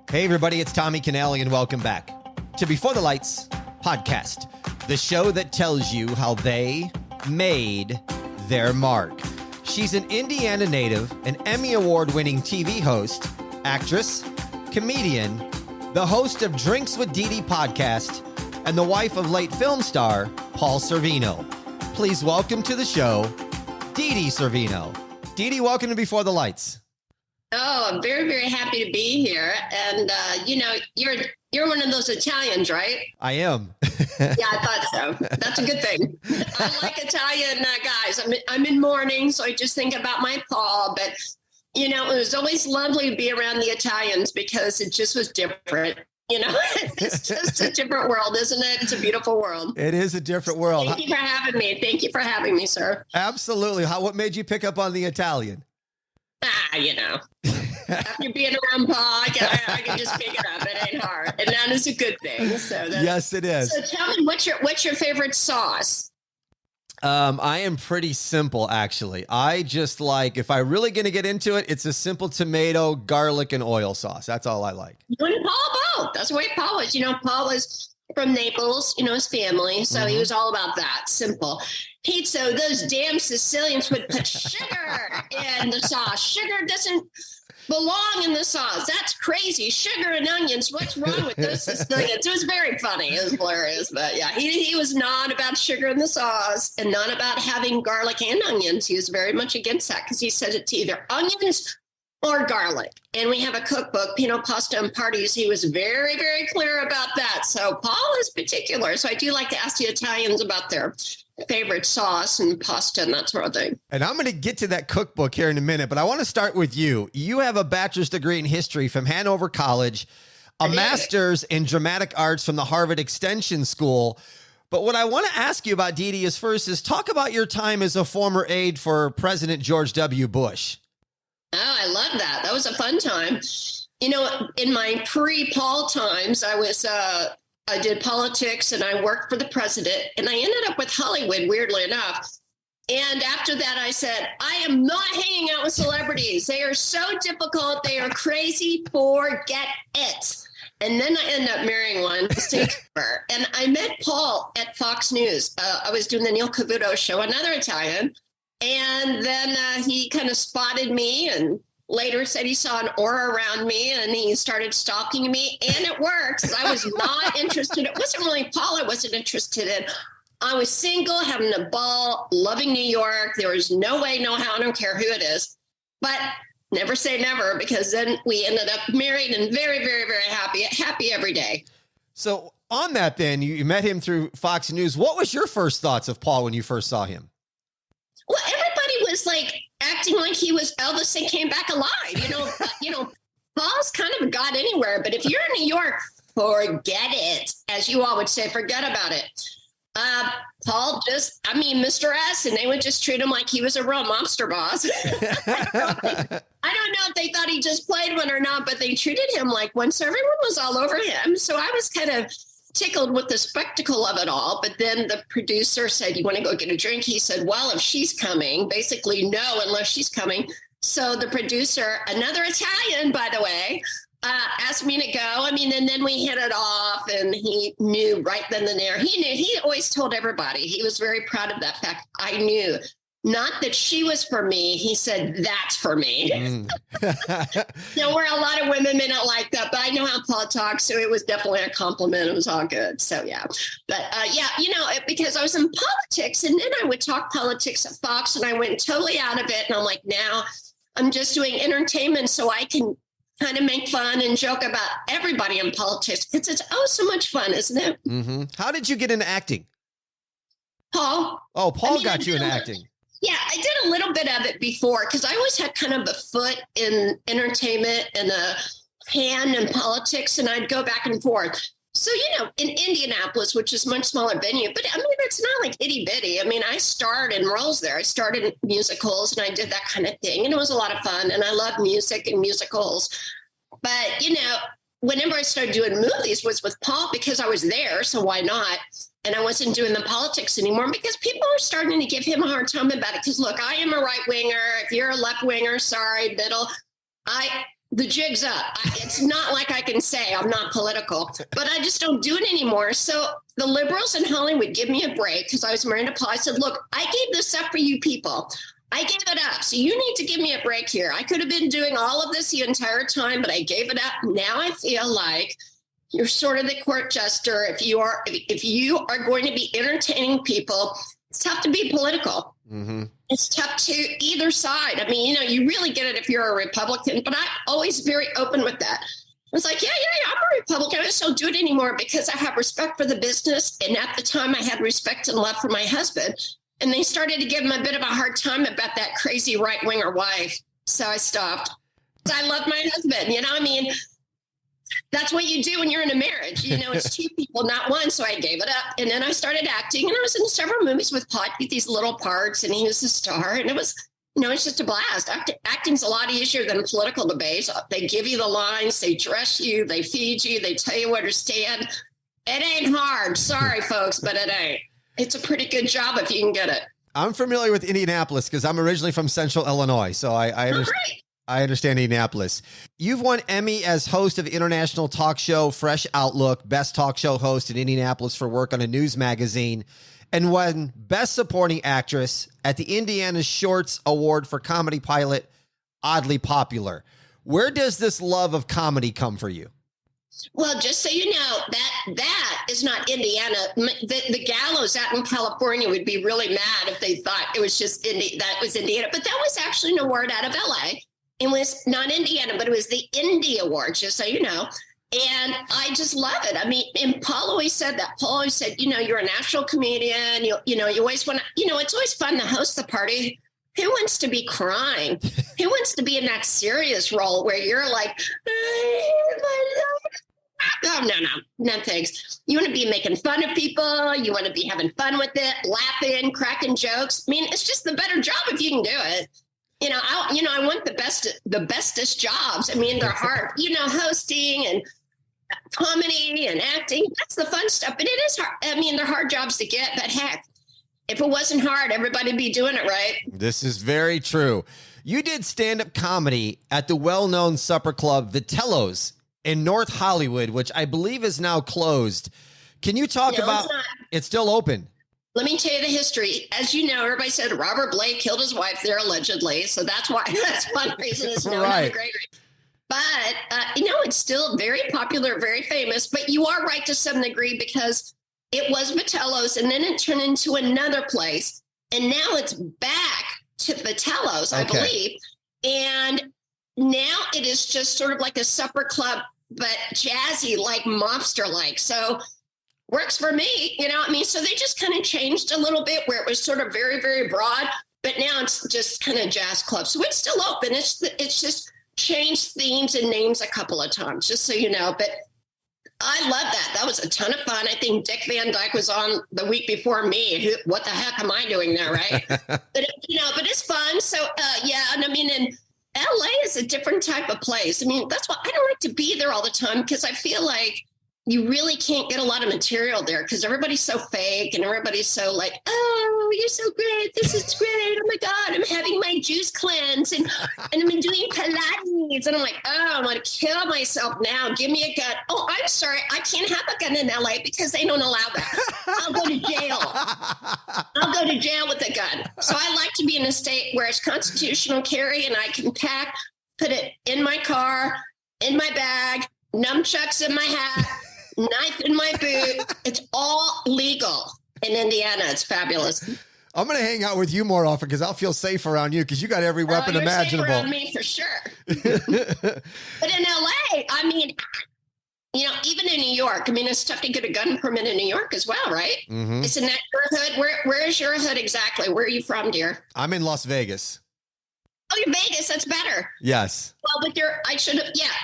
Hey, everybody, it's Tommy Canelli, and welcome back to Before the Lights podcast, the show that tells you how they made their mark. She's an Indiana native, an Emmy Award-winning TV host, actress, comedian, the host of Drinks with Dee Dee podcast, and the wife of late film star Paul Sorvino. Please welcome to the show, Dee Dee Sorvino. Dee Dee, welcome to Before the Lights. Oh, I'm very, very happy to be here. And, you're one of those Italians, right? I am. Yeah, I thought so. That's a good thing. I like Italian guys. I'm in mourning, so I just think about my Paul. But, it was always lovely to be around the Italians because it just was different. It's just a different world, isn't it? It's a beautiful world. It is a different world. Thank you for having me. Thank you for having me, sir. Absolutely. What made you pick up on the Italian? After being around Paul, I can just pick it up. It ain't hard, and that is a good thing. So yes, it is. So tell me, what's your favorite sauce? I am pretty simple, actually. I just like, if I'm really going to get into it, it's a simple tomato, garlic, and oil sauce. That's all I like. You and Paul both. That's the way Paul was. Paul was from Naples, his family. So he was all about that. Simple. So those damn Sicilians would put sugar in the sauce. Sugar doesn't belong in the sauce. That's crazy. Sugar and onions. What's wrong with those Sicilians? It was very funny. It was hilarious. But yeah, he was not about sugar in the sauce and not about having garlic and onions. He was very much against that because he said it's either onions or garlic. And we have a cookbook, Pinot, Pasta, and Parties. He was very, very clear about that. So Paul is particular. So I do like to ask the Italians about their favorite sauce and pasta and that sort of thing. And I'm going to get to that cookbook here in a minute, but I want to start with you. You have a bachelor's degree in history from Hanover College, a master's in dramatic arts from the Harvard Extension School. But what I want to ask you about, Dee Dee, is talk about your time as a former aide for President George W. Bush. Oh, I love that. That was a fun time. In my pre-Paul times, I did politics and I worked for the president, and I ended up with Hollywood, weirdly enough. And after that, I said, I am not hanging out with celebrities. They are so difficult. They are crazy. Forget it. And then I ended up marrying one, and I met Paul at Fox News. I was doing the Neil Cavuto show, another Italian. And then he kind of spotted me and later said he saw an aura around me and he started stalking me, and it works. I was not interested. It wasn't really Paul I wasn't interested in. I was single, having a ball, loving New York. There was no way, no how, I don't care who it is. But never say never, because then we ended up married and very, very, very happy every day. So on that then, you met him through Fox News. What was your first thoughts of Paul when you first saw him? Well, everybody was like acting like he was Elvis and came back alive. Paul's kind of a god anywhere, but if you're in New York, forget it. As you all would say, forget about it. Paul Mr. S, and they would just treat him like he was a real mobster boss. I don't know if they thought he just played one or not, but they treated him like once everyone was all over him. So I was kind of tickled with the spectacle of it all. But then the producer said, you want to go get a drink? He said, well, if she's coming, basically no, unless she's coming. So the producer, another Italian, by the way, asked me to go. And then we hit it off, and he knew right then and there. He always told everybody. He was very proud of that fact. I knew. Not that she was for me. He said, that's for me. Where a lot of women may not like that, but I know how Paul talks, so it was definitely a compliment. It was all good. So, yeah. But, because I was in politics, and then I would talk politics at Fox, and I went totally out of it. And I'm like, now I'm just doing entertainment so I can kind of make fun and joke about everybody in politics. It's so much fun, isn't it? Mm-hmm. How did you get into acting? Paul. Oh, Paul got you into acting. Yeah, I did a little bit of it before because I always had kind of a foot in entertainment and a hand in politics, and I'd go back and forth. So, in Indianapolis, which is a much smaller venue, but it's not like itty bitty. I starred in roles there. I started in musicals and I did that kind of thing, and it was a lot of fun, and I love music and musicals. But, whenever I started doing movies was with Paul because I was there, so why not? And I wasn't doing the politics anymore because people are starting to give him a hard time about it. Because look, I am a right winger. If you're a left winger, sorry, middle. the jig's up. It's not like I can say I'm not political, but I just don't do it anymore. So the liberals in Hollywood give me a break because I was married to Paul. I said, look, I gave this up for you people. I gave it up. So you need to give me a break here. I could have been doing all of this the entire time, but I gave it up. Now I feel like you're sort of the court jester. If you are going to be entertaining people, it's tough to be political. Mm-hmm. It's tough to either side. I mean, you really get it if you're a Republican, but I'm always very open with that. I was like, yeah, I'm a Republican. I just don't do it anymore because I have respect for the business. And at the time I had respect and love for my husband. And they started to give him a bit of a hard time about that crazy right-winger wife. So I stopped. I love my husband. I mean, that's what you do when you're in a marriage. It's two people, not one. So I gave it up. And then I started acting. And I was in several movies with Paul, these little parts. And he was the star. And it was, it's just a blast. Acting's a lot easier than political debates. They give you the lines. They dress you. They feed you. They tell you where to stand. It ain't hard. Sorry, folks, but it ain't. It's a pretty good job if you can get it. I'm familiar with Indianapolis because I'm originally from Central Illinois, so I understand Indianapolis. You've won Emmy as host of international talk show Fresh Outlook, best talk show host in Indianapolis for work on a news magazine, and won Best Supporting Actress at the Indiana Shorts Award for comedy pilot Oddly Popular. Where does this love of comedy come for you? Well, just so you know, that is not Indiana. The gallows out in California would be really mad if they thought it was just that was Indiana. But that was actually an award out of LA. It was not Indiana, but it was the Indie Award, just so you know. And I just love it. I mean, and Paul always said that. Paul always said, you're a natural comedian. You always want to, it's always fun to host the party. Who wants to be crying? Who wants to be in that serious role where you're like, oh, no, thanks. You want to be making fun of people. You want to be having fun with it, laughing, cracking jokes. I mean, it's just the better job if you can do it. I want the bestest jobs. I mean, they're hard, hosting and comedy and acting. That's the fun stuff, but it is hard. I mean, they're hard jobs to get, but heck, if it wasn't hard, everybody'd be doing it, right? This is very true. You did stand-up comedy at the well-known supper club Vitellos in North Hollywood, which I believe is now closed. Can you talk about it's still open? Let me tell you the history. As you know, everybody said Robert Blake killed his wife there allegedly. So that's one reason it's known as a great reason. But, it's still very popular, very famous. But you are right to some degree because it was Vitellos and then it turned into another place. And now it's back to Vitellos, I believe. And now it is just sort of like a supper club, but jazzy, like mobster-like. So works for me, so they just kind of changed a little bit where it was sort of very, very broad, but now it's just kind of jazz club. So it's still open. It's just changed themes and names a couple of times, just so you know. But I love that. That was a ton of fun. I think Dick Van Dyke was on the week before me. What the heck am I doing there, right? but it's fun. So, and I mean, and LA is a different type of place. I mean, that's why I don't like to be there all the time because I feel like you really can't get a lot of material there because everybody's so fake and everybody's so like, oh, you're so great. This is great. Oh my God, I'm having my juice cleanse and I'm doing Pilates. And I'm like, oh, I'm going to kill myself now. Give me a gun. Oh, I'm sorry. I can't have a gun in LA because they don't allow that. I'll go to jail. I'll go to jail with a gun. So I like to be in a state where it's constitutional carry and I can put it in my car, in my bag, nunchucks in my hat, knife in my boot. It's all legal in Indiana. It's fabulous. I'm going to hang out with you more often because I'll feel safe around you because you got every weapon imaginable. Safe around me for sure. But in LA, I mean, even in New York, I mean, it's tough to get a gun permit in New York as well, right? Mm-hmm. Isn't that your hood? Where is your hood exactly? Where are you from, dear? I'm in Las Vegas. Oh, you're Vegas. That's better. Yes. Well, but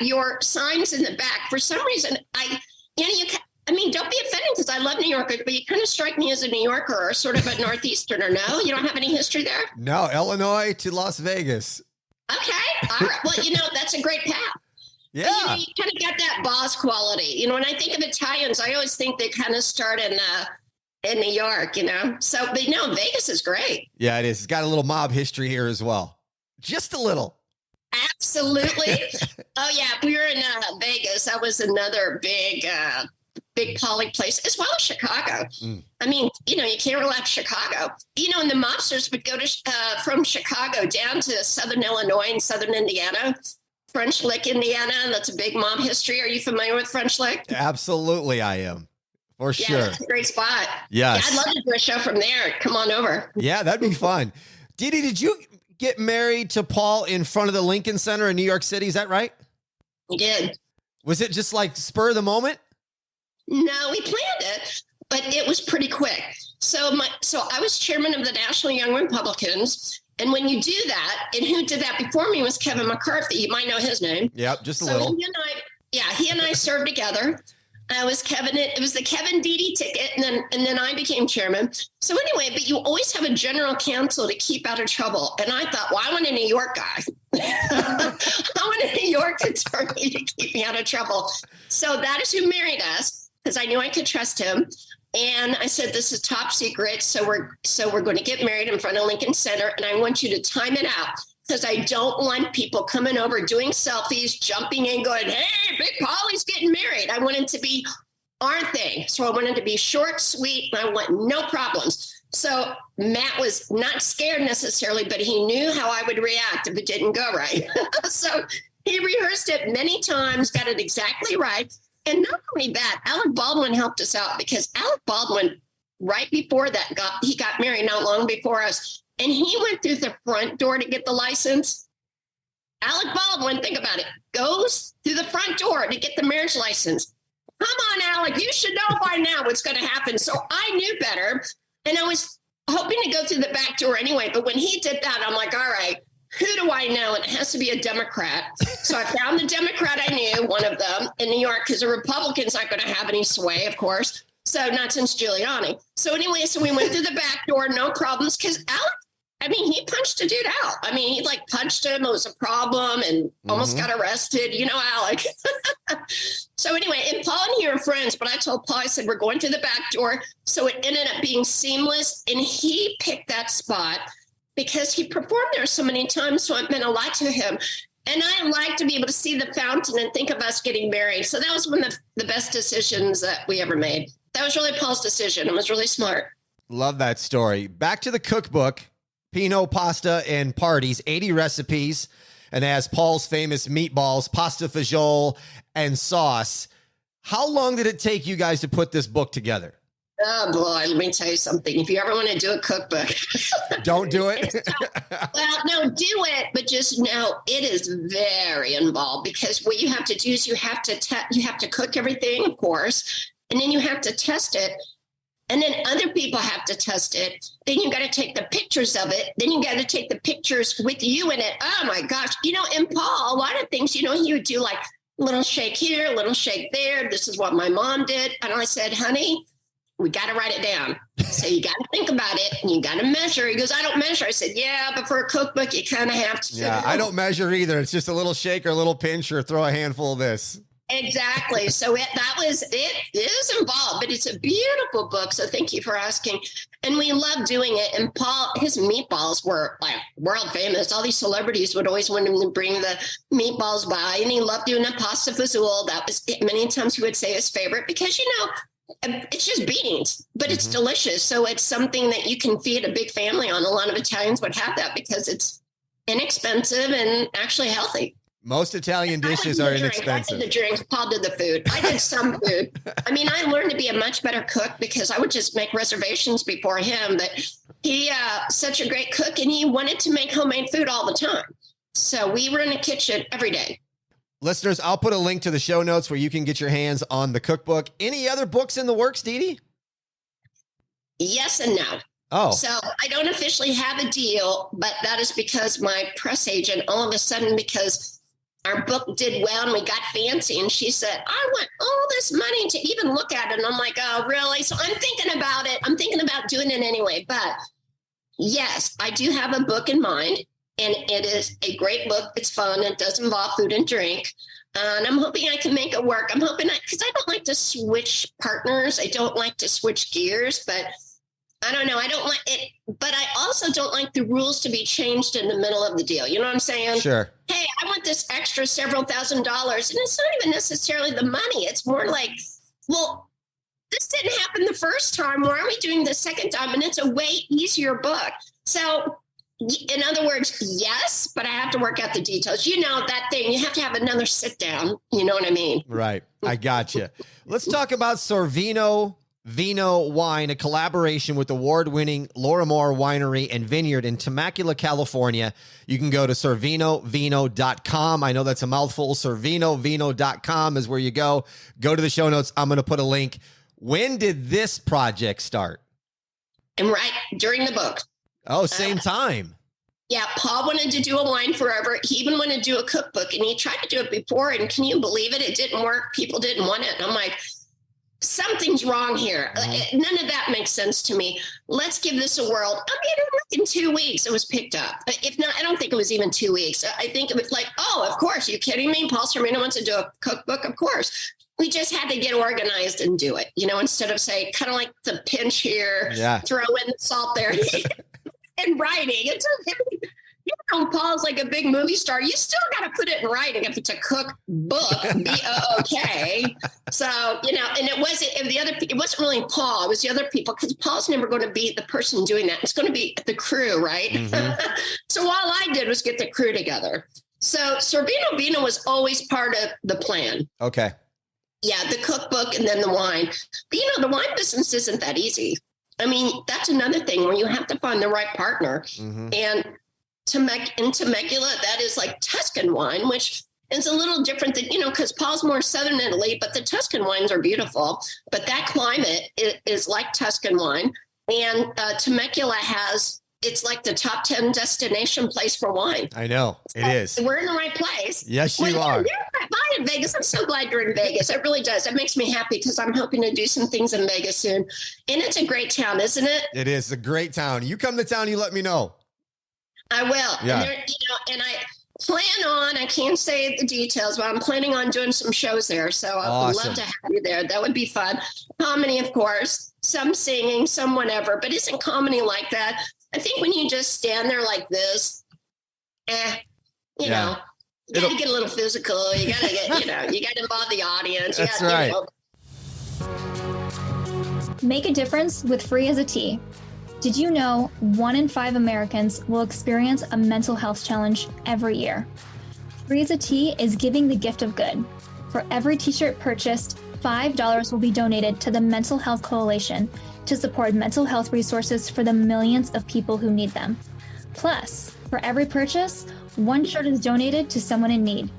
your signs in the back. For some reason, don't be offended because I love New Yorkers, but you kind of strike me as a New Yorker or sort of a Northeasterner. No, you don't have any history there? No, Illinois to Las Vegas. Okay. All right. Well, that's a great path. Yeah. But, you kind of got that boss quality. When I think of Italians, I always think they kind of start in New York, So, but Vegas is great. Yeah, it is. It's got a little mob history here as well. Just a little. Absolutely. Oh yeah, we were in Vegas. That was another big poly place, as well as Chicago. I mean, you can't relax Chicago. And the mobsters would go to from Chicago down to Southern Illinois and Southern Indiana, French Lick, Indiana. That's a big mob history. Are you familiar with French Lick? Absolutely, I am. For sure. Yeah, that's a great spot. Yes. Yeah, I'd love to do a show from there. Come on over. Yeah, that'd be fun. Dee Dee, did you get married to Paul in front of the Lincoln Center in New York City? Is that right? We did. Was it just like spur of the moment? No, we planned it, but it was pretty quick. So I was chairman of the National Young Republicans. And when you do that, and who did that before me was Kevin McCarthy. You might know his name. Yep, just a little. He and I served together. It was the Kevin Dee Dee ticket, and then I became chairman. So anyway, but you always have a general counsel to keep out of trouble. And I thought, well, I want a New York guy. I want a New York attorney to keep me out of trouble. So that is who married us, because I knew I could trust him. And I said, this is top secret. So we're going to get married in front of Lincoln Center, and I want you to time it out, because I don't want people coming over, doing selfies, jumping in, going, hey, Big Polly's getting married. I want it to be our thing. So I wanted to be short, sweet, and I want no problems. So Matt was not scared necessarily, but he knew how I would react if it didn't go right. So he rehearsed it many times, got it exactly right. And not only that, Alec Baldwin helped us out, because Alec Baldwin, right before that, he got married not long before us. And he went through the front door to get the license. Alec Baldwin, think about it, goes through the front door to get the marriage license. Come on, Alec, you should know by now what's going to happen. So I knew better. And I was hoping to go through the back door anyway. But when he did that, I'm like, all right, who do I know? And it has to be a Democrat. So I found the Democrat I knew, one of them in New York, because a Republican's not going to have any sway, of course. So not since Giuliani. So anyway, so we went through the back door, no problems, because Alec, he punched a dude out. He punched him. It was a problem and almost got arrested. You know, Alec. So anyway, and Paul and he are friends, but I told Paul, I said, we're going through the back door. So it ended up being seamless. And he picked that spot because he performed there so many times. So it meant a lot to him. And I like to be able to see the fountain and think of us getting married. So that was one of the best decisions that we ever made. That was really Paul's decision. It was really smart. Love that story. Back to the cookbook, Pinot, pasta, and parties, 80 recipes, and has Paul's famous meatballs, pasta fagioli, and sauce. How long did it take you guys to put this book together? Oh, boy, let me tell you something. If you ever want to do a cookbook. Don't do it. Well, no, do it, but just know it is very involved, because what you have to do is you have to cook everything, of course, and then you have to test it. And then other people have to test it. Then you got to take the pictures of it. Then you got to take the pictures with you in it. Oh my gosh. And Paul, a lot of things, he would do like a little shake here, a little shake there. This is what my mom did. And I said, honey, we got to write it down. So you got to think about it and you got to measure. He goes, I don't measure. I said, yeah, but for a cookbook, you kind of have to. Yeah, I don't measure either. It's just a little shake or a little pinch or throw a handful of this. Exactly. So it is involved, but it's a beautiful book. So thank you for asking. And we love doing it. And Paul, his meatballs were like world famous. All these celebrities would always want him to bring the meatballs by. And he loved doing the pasta fagioli. That was many times he would say his favorite, because, it's just beans, but it's delicious. So it's something that you can feed a big family on. A lot of Italians would have that because it's inexpensive and actually healthy. Most Italian dishes are inexpensive. I did the drinks. Paul did the food. I did some food. I learned to be a much better cook because I would just make reservations before him. But he such a great cook, and he wanted to make homemade food all the time. So we were in the kitchen every day. Listeners, I'll put a link to the show notes where you can get your hands on the cookbook. Any other books in the works, Dee Dee? Yes and no. Oh. So I don't officially have a deal, but that is because my press agent, all of a sudden, because our book did well and we got fancy, and she said, I want all this money to even look at it. And I'm like, oh, really? So I'm thinking about it. I'm thinking about doing it anyway. But yes, I do have a book in mind, and it is a great book. It's fun. It does involve food and drink. And I'm hoping I can make it work. I'm hoping because I don't like to switch partners. I don't like to switch gears, but I don't know. I don't like it, but I also don't like the rules to be changed in the middle of the deal. You know what I'm saying? Sure. Hey, I want this extra several $1,000s. And it's not even necessarily the money. It's more like, well, this didn't happen the first time. Why are we doing the second time? And it's a way easier book. So in other words, yes, but I have to work out the details. You know, that thing, you have to have another sit down. You know what I mean? Right. I gotcha. Let's talk about Sorvino Vino wine, a collaboration with award-winning Lorimor Winery and Vineyard in Temecula, California. You can go to sorvinovino.com. I know that's a mouthful. Sorvinovino.com is where you go. Go to the show notes. I'm going to put a link. When did this project start? And right during the book. Oh, same time. Yeah, Paul wanted to do a wine forever. He even wanted to do a cookbook, and he tried to do it before. And can you believe it? It didn't work. People didn't want it. And I'm like, something's wrong here. None of that makes sense to me. Let's give this a whirl. I mean, in 2 weeks, it was picked up. If not, I don't think it was even 2 weeks. I think it was like, oh, of course. Are you kidding me? Paul Sorvino wants to do a cookbook. Of course. We just had to get organized and do it, you know, instead of say, kind of like the pinch here, throw in the salt there. In writing, it's you know, Paul's like a big movie star. You still got to put it in writing if it's a cookbook, B-O-O-K. So, you know, and it wasn't really Paul. It was the other people, because Paul's never going to be the person doing that. It's going to be the crew, right? Mm-hmm. So all I did was get the crew together. So Sorvino Vino was always part of the plan. Okay. Yeah, the cookbook and then the wine. But, you know, the wine business isn't that easy. I mean, that's another thing where you have to find the right partner. Mm-hmm. And in Temecula, that is like Tuscan wine, which is a little different than, you know, because Paul's more southern Italy, but the Tuscan wines are beautiful. But that climate is like Tuscan wine. And Temecula it's like the top 10 destination place for wine. I know. It is. We're in the right place. Yes, you are. You're in Vegas. I'm so glad you're in Vegas. It really does. It makes me happy because I'm hoping to do some things in Vegas soon. And it's a great town, isn't it? It is a great town. You come to town, you let me know. I will. Yeah. And I plan on, I can't say the details, but I'm planning on doing some shows there. So I would love to have you there. That would be fun. Comedy, of course, some singing, some whatever, but isn't comedy like that? I think when you just stand there like this, you know, you got to get a little physical. You got to get, you got to involve the audience. That's right. Make a difference with Free as a Tea. Did you know 1 in 5 Americans will experience a mental health challenge every year? Free as a Tea is giving the gift of good. For every t-shirt purchased, $5 will be donated to the Mental Health Coalition to support mental health resources for the millions of people who need them. Plus, for every purchase, 1 shirt is donated to someone in need.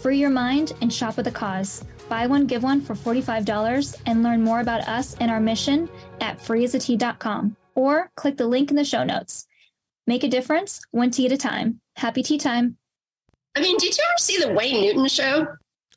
Free your mind and shop with a cause. Buy one, give one for $45 and learn more about us and our mission at freeasatea.com or click the link in the show notes. Make a difference, 1 tea at a time. Happy tea time. I mean, did you ever see the Wayne Newton show?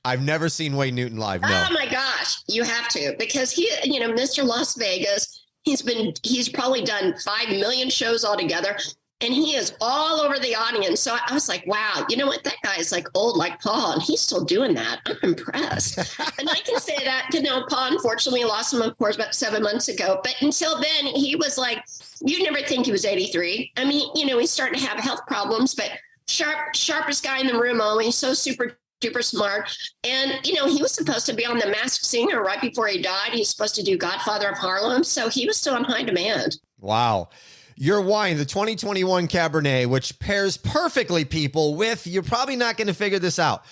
I've never seen Wayne Newton live. No. Oh my gosh, you have to, because he, Mr. Las Vegas, he's probably done 5 million shows altogether, and he is all over the audience. So I was like, wow, you know what? That guy is like old, like Paul, and he's still doing that. I'm impressed. And I can say that, Paul, unfortunately, lost him, of course, about 7 months ago. But until then, he was like, you'd never think he was 83. I mean, he's starting to have health problems, but sharpest guy in the room, always so super smart. And, he was supposed to be on The Masked Singer right before he died. He's supposed to do Godfather of Harlem. So he was still on high demand. Wow. Your wine, the 2021 Cabernet, which pairs perfectly, people, with, you're probably not going to figure this out.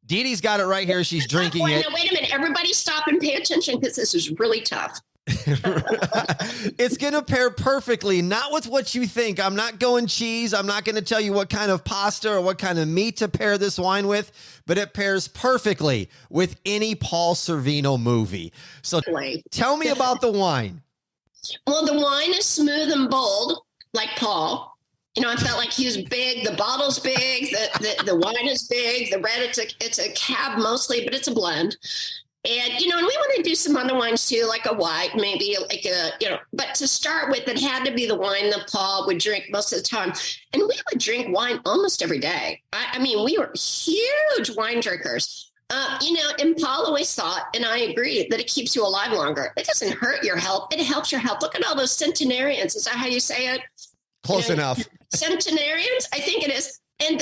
Dee Dee's got it right here. She's drinking it. Now, wait a minute. Everybody stop and pay attention, because this is really tough. It's going to pair perfectly, not with what you think. I'm not going cheese. I'm not going to tell you what kind of pasta or what kind of meat to pair this wine with, but it pairs perfectly with any Paul Sorvino movie. So tell me about the wine. Well, the wine is smooth and bold, like Paul. I felt like he was big. The bottle's big. The wine is big. The red, it's a cab mostly, but it's a blend. And, and we want to do some other wines too, like a white, maybe like but to start with, it had to be the wine that Paul would drink most of the time. And we would drink wine almost every day. I mean, we were huge wine drinkers. And Paul always thought, and I agree, that it keeps you alive longer. It doesn't hurt your health. It helps your health. Look at all those centenarians. Is that how you say it? Close enough. Centenarians, I think it is. And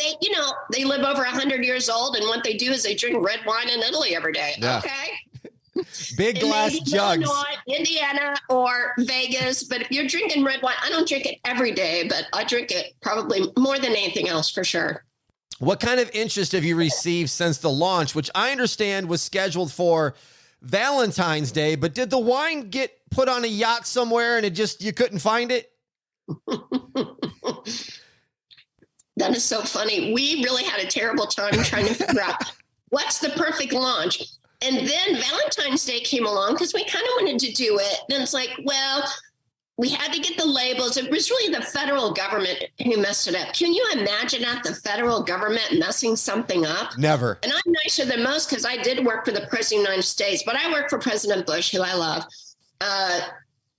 they live over 100 years old. And what they do is they drink red wine in Italy every day. Yeah. Okay. Big glass jugs. Illinois, Indiana, or Vegas. But if you're drinking red wine, I don't drink it every day, but I drink it probably more than anything else for sure. What kind of interest have you received since the launch, which I understand was scheduled for Valentine's Day, but did the wine get put on a yacht somewhere and you couldn't find it? That is so funny. We really had a terrible time trying to figure out what's the perfect launch. And then Valentine's Day came along because we kind of wanted to do it. And it's like, well, we had to get the labels. It was really the federal government who messed it up. Can you imagine the federal government messing something up? Never. And I'm nicer than most because I did work for the President of the United States, but I worked for President Bush, who I love.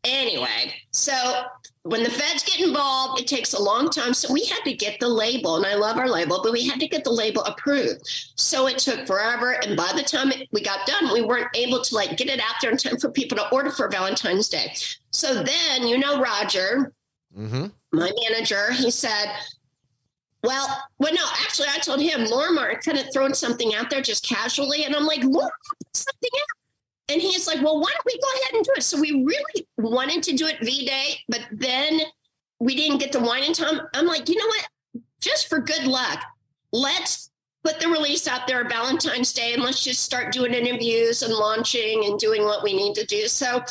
Anyway, so when the feds get involved, it takes a long time. So we had to get the label, and I love our label, but we had to get the label approved. So it took forever. And by the time we got done, we weren't able to get it out there in time for people to order for Valentine's Day. So then, Roger, my manager, he said, no, actually I told him, Lorimer kind of throwing something out there just casually. And I'm like, Lorimer, put something out. And he's like, well, why don't we go ahead and do it? So we really wanted to do it V-Day, but then we didn't get the wine in time. I'm like, you know what? Just for good luck, let's put the release out there Valentine's Day and let's just start doing interviews and launching and doing what we need to do. So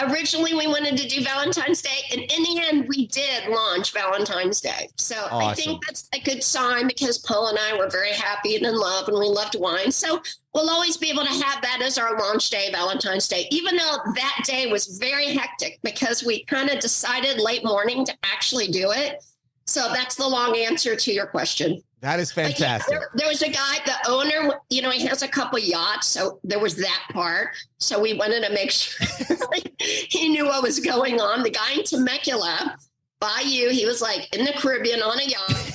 originally we wanted to do Valentine's Day, and in the end, we did launch Valentine's Day. So awesome. I think that's a good sign because Paul and I were very happy and in love, and we loved wine. So we'll always be able to have that as our launch day, Valentine's Day, even though that day was very hectic because we kind of decided late morning to actually do it. So that's the long answer to your question. That is fantastic. There was a guy, the owner, he has a couple yachts. So there was that part. So we wanted to make sure he knew what was going on. The guy in Temecula, Bayou, he was in the Caribbean on a yacht.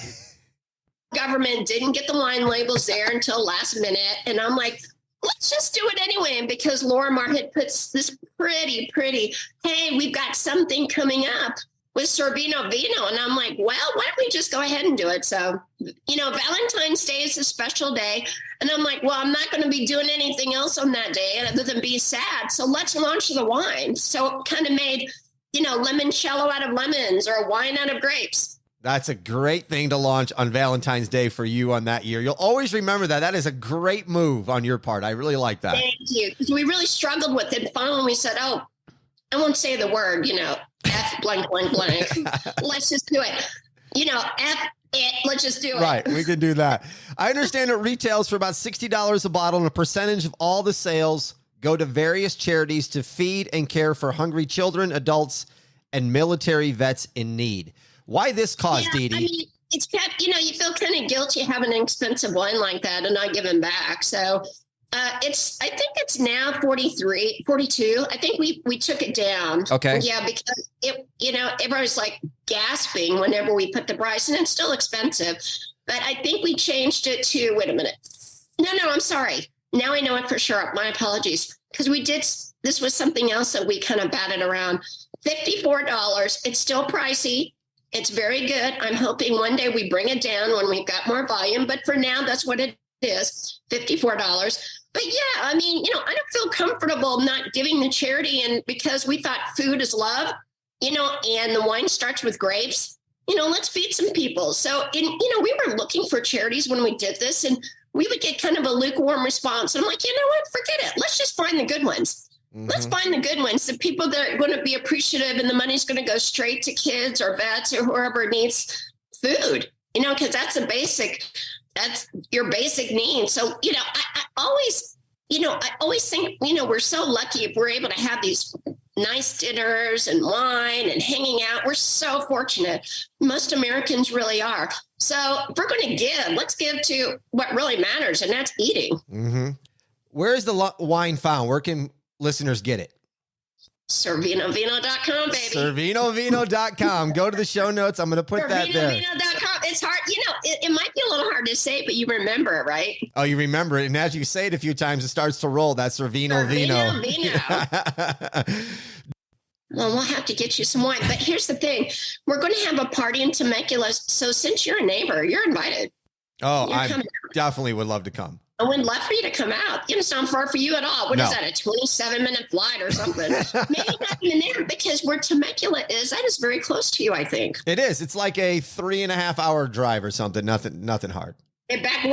Government didn't get the wine labels there until last minute. And I'm like, let's just do it anyway. And because Lorimer had put this pretty, hey, we've got something coming up with Sorvino Vino. And I'm like, well, why don't we just go ahead and do it? So, Valentine's Day is a special day. And I'm like, well, I'm not going to be doing anything else on that day other than be sad. So let's launch the wine. So it kind of made, limoncello out of lemons or wine out of grapes. That's a great thing to launch on Valentine's Day for you on that year. You'll always remember that. That is a great move on your part. I really like that. Thank you. Because we really struggled with it. Finally, we said, I won't say the word, F blank, blank, blank. Let's just do it. F it. Let's just do it. Right. We can do that. I understand it retails for about $60 a bottle, and a percentage of all the sales go to various charities to feed and care for hungry children, adults, and military vets in need. Why this cause, Dee Dee? I mean, it's you feel kind of guilty having an expensive wine like that and not giving back. So I think it's now 42. I think we took it down. Okay. Yeah, because everybody's gasping whenever we put the price, and it's still expensive. But I think we changed it to, wait a minute. No, I'm sorry. Now I know it for sure. My apologies. Because this was something else that we kind of batted around. $54. It's still pricey. It's very good. I'm hoping one day we bring it down when we've got more volume. But for now, that's what it is, $54. But yeah, I don't feel comfortable not giving the charity. And because we thought food is love, and the wine starts with grapes, let's feed some people. So, we were looking for charities when we did this, and we would get kind of a lukewarm response. And I'm like, you know what? Forget it. Let's just find the good ones. Let's find the good ones, the people that are going to be appreciative, and the money's going to go straight to kids or vets or whoever needs food, because that's your basic need. So, I always think, we're so lucky if we're able to have these nice dinners and wine and hanging out. We're so fortunate. Most Americans really are. So if we're going to give, let's give to what really matters, and that's eating. Mm-hmm. Where is the wine found? Where can listeners get it? SorvinoVino.com, baby. SorvinoVino.com. Go to the show notes. I'm going to put that there. SorvinoVino.com. It's hard. it might be a little hard to say, but you remember it, right? Oh, you remember it. And as you say it a few times, it starts to roll. That's Sorvino Vino. Well, we'll have to get you some wine. But here's the thing. We're going to have a party in Temecula. So since you're a neighbor, you're invited. Oh, I definitely would love to come. I would love for you to come out. It doesn't sound far for you at all. What is that, a 27-minute flight or something? Maybe not even there, because where Temecula is, that is very close to you, I think. It is. It's like a 3.5 hour drive or something. Nothing hard. Hey, back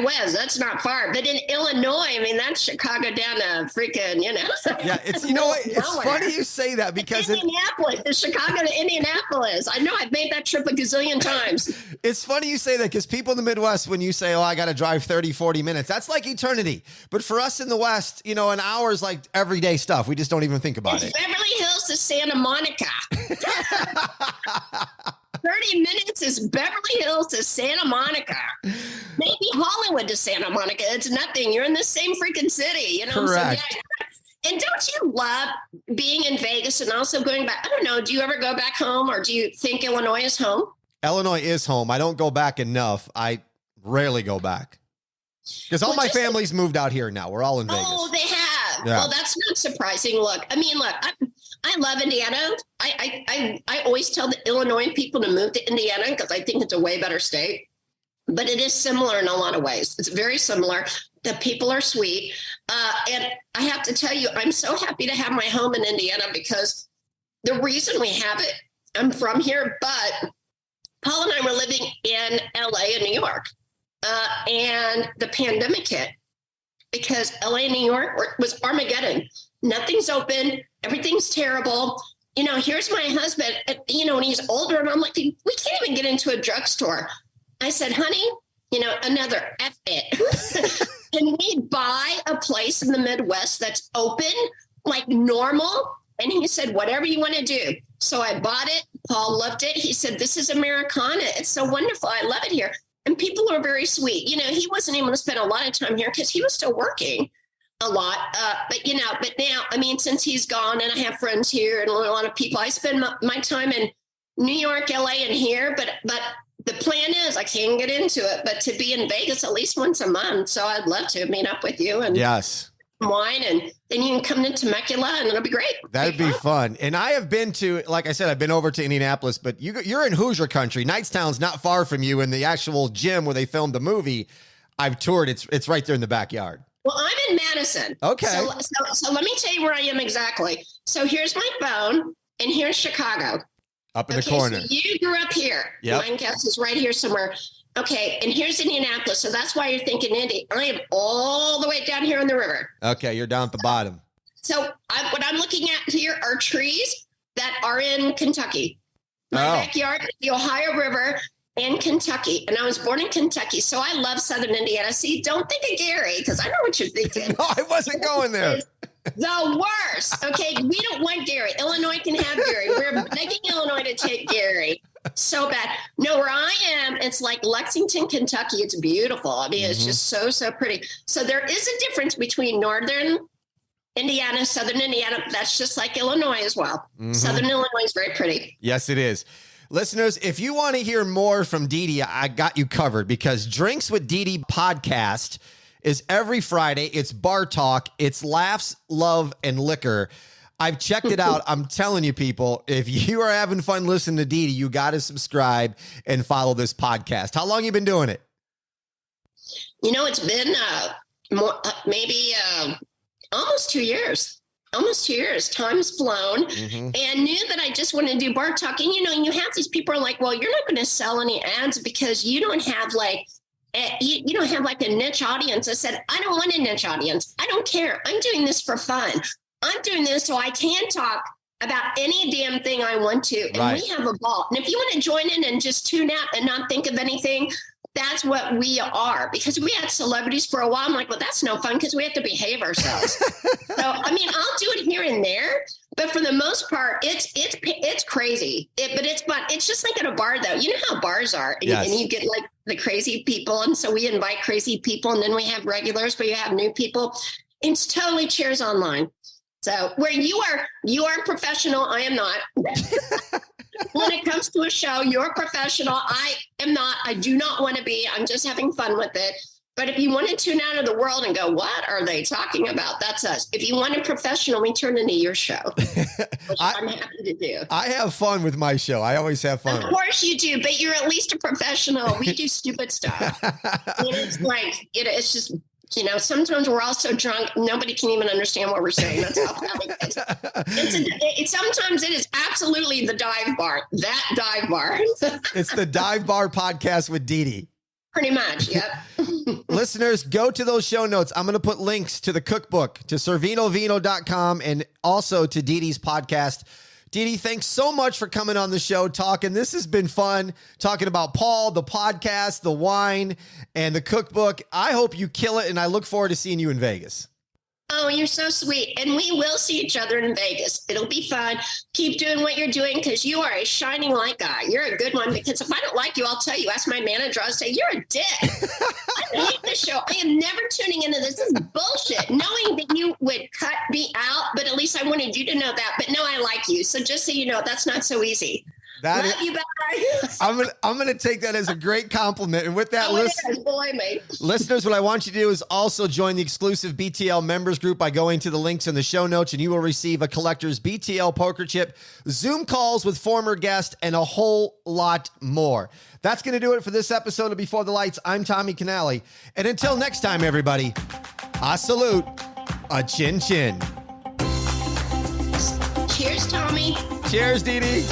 west, that's not far. But in Illinois, I mean, that's Chicago down to freaking, Yeah, it's it's funny you say that because Indianapolis, it's Chicago to Indianapolis. I know, I've made that trip a gazillion times. It's funny you say that because people in the Midwest, when you say, oh, I got to drive 30, 40 minutes, that's like eternity. But for us in the West, an hour is like everyday stuff. We just don't even think about it. Beverly Hills to Santa Monica. 30 minutes is Beverly Hills to Santa Monica. Maybe Hollywood to Santa Monica. It's nothing. You're in the same freaking city, Correct. So, yeah. And don't you love being in Vegas and also going back? I don't know. Do you ever go back home, or do you think Illinois is home? Illinois is home. I don't go back enough. I rarely go back because all my family's moved out here now. We're all in Vegas. Oh, they have. Yeah. Well, that's not surprising. Look, I love Indiana. I always tell the Illinois people to move to Indiana because I think it's a way better state. But it is similar in a lot of ways. It's very similar. The people are sweet. And I have to tell you, I'm so happy to have my home in Indiana because the reason we have it, I'm from here, but Paul and I were living in LA and New York. And the pandemic hit because LA and New York was Armageddon. Nothing's open. Everything's terrible. Here's my husband, and he's older. And I'm like, we can't even get into a drugstore. I said, honey, another F it. Can we buy a place in the Midwest that's open, like normal? And he said, whatever you want to do. So I bought it. Paul loved it. He said, this is Americana. It's so wonderful. I love it here. And people are very sweet. He wasn't able to spend a lot of time here because he was still working a lot. But now, I mean, since he's gone and I have friends here and a lot of people, I spend my time in New York, LA, and here. But the plan is I can't get into it, but to be in Vegas at least once a month. So I'd love to meet up with you and yes, wine, and then you can come to Temecula and it'll be great. That'd be fun. And I have been to, like I said, I've been over to Indianapolis, but you're in Hoosier country. Knightstown's not far from you, in the actual gym where they filmed the movie. I've toured. It's right there in the backyard. Well, I'm in Madison. Okay. So let me tell you where I am exactly. So here's my phone, and here's Chicago. Up in the corner. So you grew up here. Yep. Mine guess is right here somewhere. Okay, and here's Indianapolis. So that's why you're thinking Indy. I am all the way down here on the river. Okay, you're down at the bottom. So what I'm looking at here are trees that are in Kentucky. My backyard is the Ohio River in Kentucky. And I was born in Kentucky, so I love Southern Indiana. See, don't think of Gary, because I know what you're thinking. No, I wasn't going there. The worst. Okay, we don't want Gary. Illinois can have Gary. We're begging Illinois to take Gary. So bad. No, where I am, it's like Lexington, Kentucky. It's beautiful. I mean, it's just so pretty. So there is a difference between northern Indiana, southern Indiana. That's just like Illinois as well. Southern Illinois is very pretty. Yes, it is. Listeners, if you want to hear more from Dee Dee, I got you covered, because Drinks with Dee Dee podcast is every Friday. It's bar talk. It's laughs, love, and liquor. I've checked it out. I'm telling you, people, if you are having fun listening to Dee Dee, you got to subscribe and follow this podcast. How long you been doing it? It's been maybe almost 2 years. Almost 2 years. Time's flown. And knew that I just wanted to do bar talking. And you have these people are like, well, you're not going to sell any ads because you don't have you don't have like a niche audience. I said, I don't want a niche audience. I don't care. I'm doing this for fun. I'm doing this so I can talk about any damn thing I want to. And we have a ball. And if you want to join in and just tune out and not think of anything, that's what we are. Because we had celebrities for a while. I'm like, well, that's no fun because we have to behave ourselves. So, I mean, I'll do it here and there. But for the most part, it's crazy. But it's fun. It's just like at a bar, though. You know how bars are. And, and you get like the crazy people. And so we invite crazy people. And then we have regulars where you have new people. It's totally Cheers Online. So where you are professional, I am not. When it comes to a show, you're a professional. I am not. I do not want to be. I'm just having fun with it. But if you want to tune out of the world and go, what are they talking about? That's us. If you want a professional, we turn into your show, which I'm happy to do. I have fun with my show. I always have fun. Of course you do, but you're at least a professional. We do stupid stuff. It's like, it's just, sometimes we're all so drunk, nobody can even understand what we're saying. That's how bad it is. Sometimes it is absolutely the dive bar, that dive bar. It's the Dive Bar Podcast with Dee Dee. Pretty much, yep. Listeners, go to those show notes. I'm going to put links to the cookbook, to sorvinovino.com, and also to Dee Dee's podcast. Dee Dee, thanks so much for coming on the show talking. This has been fun talking about Paul, the podcast, the wine, and the cookbook. I hope you kill it, and I look forward to seeing you in Vegas. Oh, you're so sweet. And we will see each other in Vegas. It'll be fun. Keep doing what you're doing because you are a shining light guy. You're a good one because if I don't like you, I'll tell you. Ask my manager. I'll say, you're a dick. I hate this show. I am never tuning into this. This is bullshit. Knowing that you would cut me out, but at least I wanted you to know that. But no, I like you. So just so you know, that's not so easy. Love you, bye. I'm gonna take that as a great compliment. And with that, listeners, what I want you to do is also join the exclusive BTL members group by going to the links in the show notes, and you will receive a collector's BTL poker chip, Zoom calls with former guests, and a whole lot more. That's gonna do it for this episode of Before the Lights. I'm Tommy Canale, and until next time, everybody, I salute a chin chin. Cheers, Tommy. Cheers, Dee Dee.